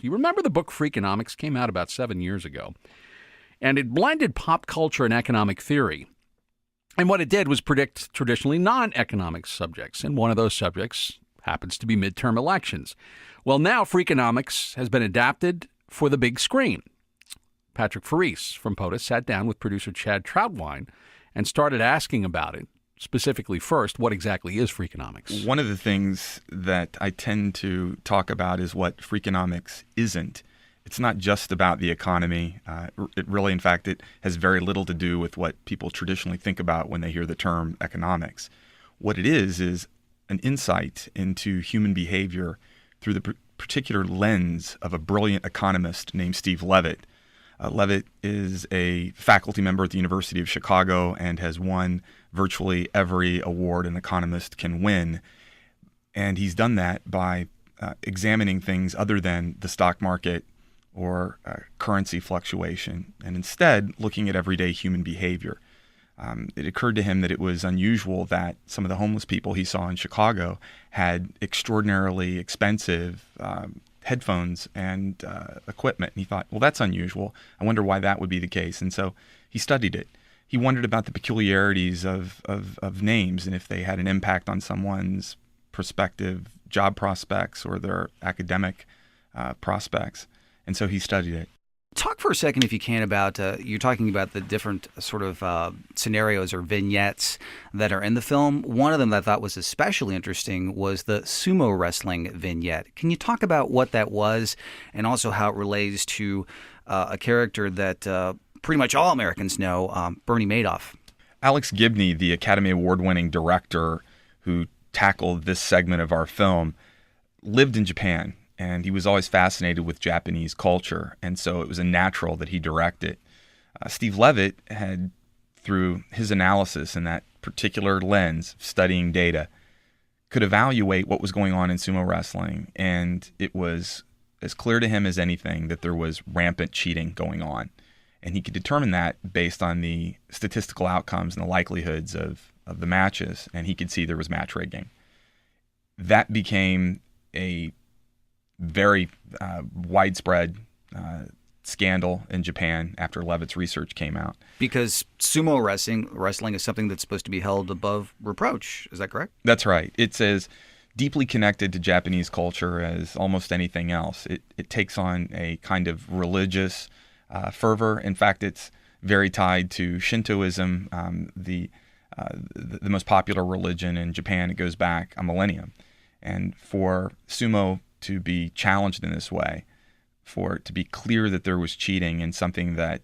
You remember the book Freakonomics came out about 7 years ago, and it blended pop culture and economic theory. And what it did was predict traditionally non-economic subjects, and one of those subjects happens to be midterm elections. Well, now Freakonomics has been adapted for the big screen. Patrick Faris from POTUS sat down with producer Chad Troutwine and started asking about it. Specifically, first, what exactly is Freakonomics? One of the things that I tend to talk about is what Freakonomics isn't. It's not just about the economy. It really, in fact, it has very little to do with what people traditionally think about when they hear the term economics. What it is an insight into human behavior through the particular lens of a brilliant economist named Steve Levitt. Levitt is a faculty member at the University of Chicago and has won virtually every award an economist can win. And he's done that by examining things other than the stock market or currency fluctuation, and instead looking at everyday human behavior. It occurred to him that it was unusual that some of the homeless people he saw in Chicago had extraordinarily expensive headphones and equipment. And he thought, well, that's unusual. I wonder why that would be the case. And so he studied it. He wondered about the peculiarities of names and if they had an impact on someone's prospective job prospects or their academic prospects. And so he studied it. Talk for a second, if you can, about you're talking about the different sort of scenarios or vignettes that are in the film. One of them that I thought was especially interesting was the sumo wrestling vignette. Can you talk about what that was and also how it relates to a character that pretty much all Americans know, Bernie Madoff? Alex Gibney, the Academy Award-winning director who tackled this segment of our film, lived in Japan. And he was always fascinated with Japanese culture, and so it was a natural that he direct it. Steve Levitt had, through his analysis and that particular lens, studying data, could evaluate what was going on in sumo wrestling, and it was as clear to him as anything that there was rampant cheating going on. And he could determine that based on the statistical outcomes and the likelihoods of the matches, and he could see there was match rigging. That became a very widespread scandal in Japan after Levitt's research came out. Because sumo wrestling is something that's supposed to be held above reproach. Is that correct? That's right. It's as deeply connected to Japanese culture as almost anything else. It takes on a kind of religious fervor. In fact, it's very tied to Shintoism, the most popular religion in Japan. It goes back a millennium. And for sumo to be challenged in this way, for it to be clear that there was cheating in something that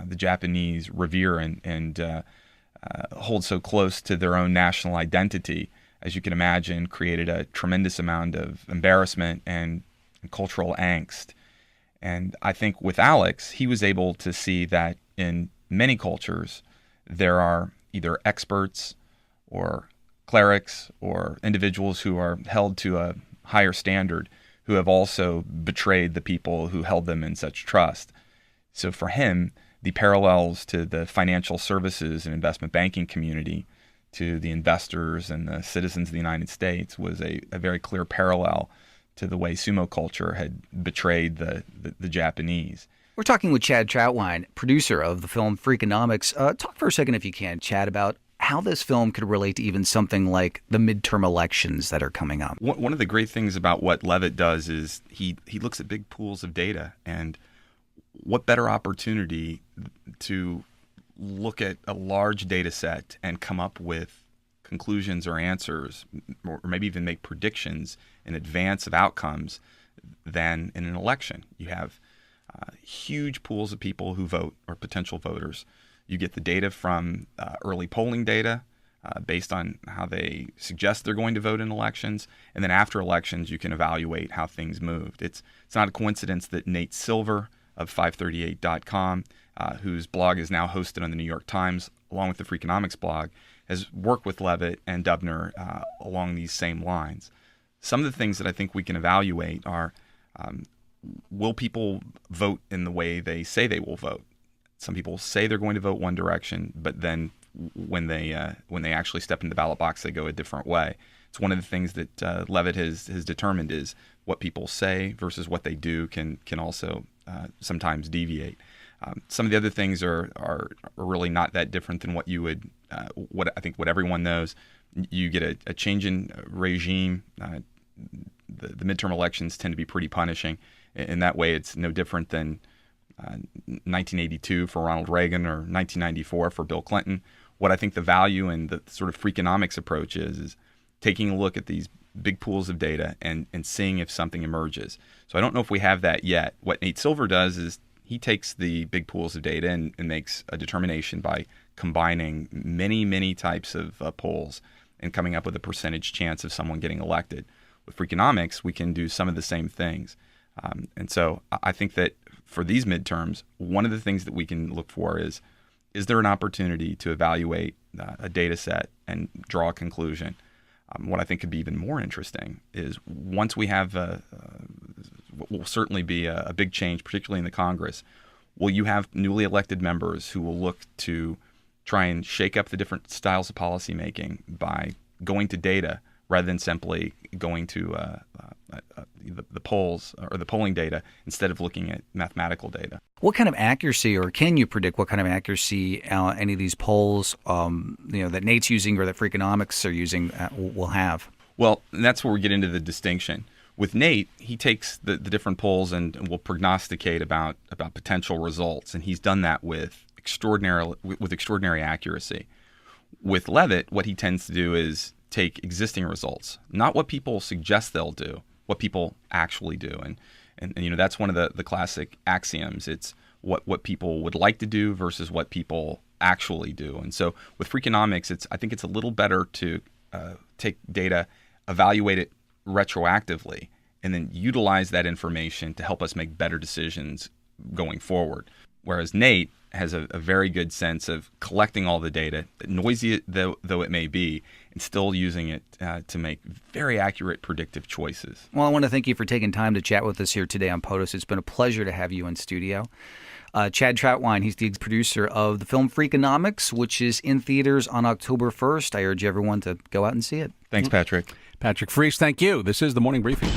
the Japanese revere and hold so close to their own national identity, as you can imagine, created a tremendous amount of embarrassment and cultural angst. And I think with Alex, he was able to see that in many cultures, there are either experts or clerics or individuals who are held to a higher standard who have also betrayed the people who held them in such trust. So for him, the parallels to the financial services and investment banking community, to the investors and the citizens of the United States, was a very clear parallel to the way sumo culture had betrayed the Japanese. We're talking with Chad Troutwine, producer of the film Freakonomics. Talk for a second, if you can, Chad, about how this film could relate to even something like the midterm elections that are coming up. One of the great things about what Levitt does is he looks at big pools of data, and what better opportunity to look at a large data set and come up with conclusions or answers, or maybe even make predictions in advance of outcomes than in an election. You have huge pools of people who vote or potential voters. You get the data from early polling data based on how they suggest they're going to vote in elections. And then after elections, you can evaluate how things moved. It's not a coincidence that Nate Silver of 538.com, whose blog is now hosted on the New York Times, along with the Freakonomics blog, has worked with Levitt and Dubner along these same lines. Some of the things that I think we can evaluate are, will people vote in the way they say they will vote? Some people say they're going to vote one direction, but then when they actually step in the ballot box, they go a different way. it's one of the things that Levitt has determined is what people say versus what they do can also sometimes deviate. Some of the other things are really not that different than what you would, what I think what everyone knows. You get a change in regime. The midterm elections tend to be pretty punishing. In that way, it's no different than 1982 for Ronald Reagan or 1994 for Bill Clinton. What I think the value in the sort of Freakonomics approach is taking a look at these big pools of data and seeing if something emerges. So I don't know if we have that yet. What Nate Silver does is he takes the big pools of data and makes a determination by combining many types of polls and coming up with a percentage chance of someone getting elected. With Freakonomics, we can do some of the same things. And so I think that for these midterms, one of the things that we can look for is there an opportunity to evaluate a data set and draw a conclusion? What I think could be even more interesting is once we have what will certainly be a big change, particularly in the Congress, will you have newly elected members who will look to try and shake up the different styles of policymaking by going to data rather than simply going to the polls or the polling data instead of looking at mathematical data. What kind of accuracy, or can you predict what kind of accuracy any of these polls, that Nate's using or that Freakonomics are using, will have? Well, that's where we get into the distinction. With Nate, he takes the different polls and will prognosticate about potential results, and he's done that with extraordinary accuracy. With Levitt, what he tends to do is take existing results, not what people suggest they'll do, what people actually do. And that's one of the classic axioms. It's what people would like to do versus what people actually do. And so with Freakonomics, I think it's a little better to take data, evaluate it retroactively, and then utilize that information to help us make better decisions going forward. Whereas Nate has a very good sense of collecting all the data, noisy though it may be, and still using it to make very accurate predictive choices. Well, I want to thank you for taking time to chat with us here today on POTUS. It's been a pleasure to have you in studio. Chad Troutwine, he's the producer of the film Freakonomics, which is in theaters on October 1st. I urge everyone to go out and see it. Thanks, Patrick. Patrick Freese, thank you. This is The Morning Briefing.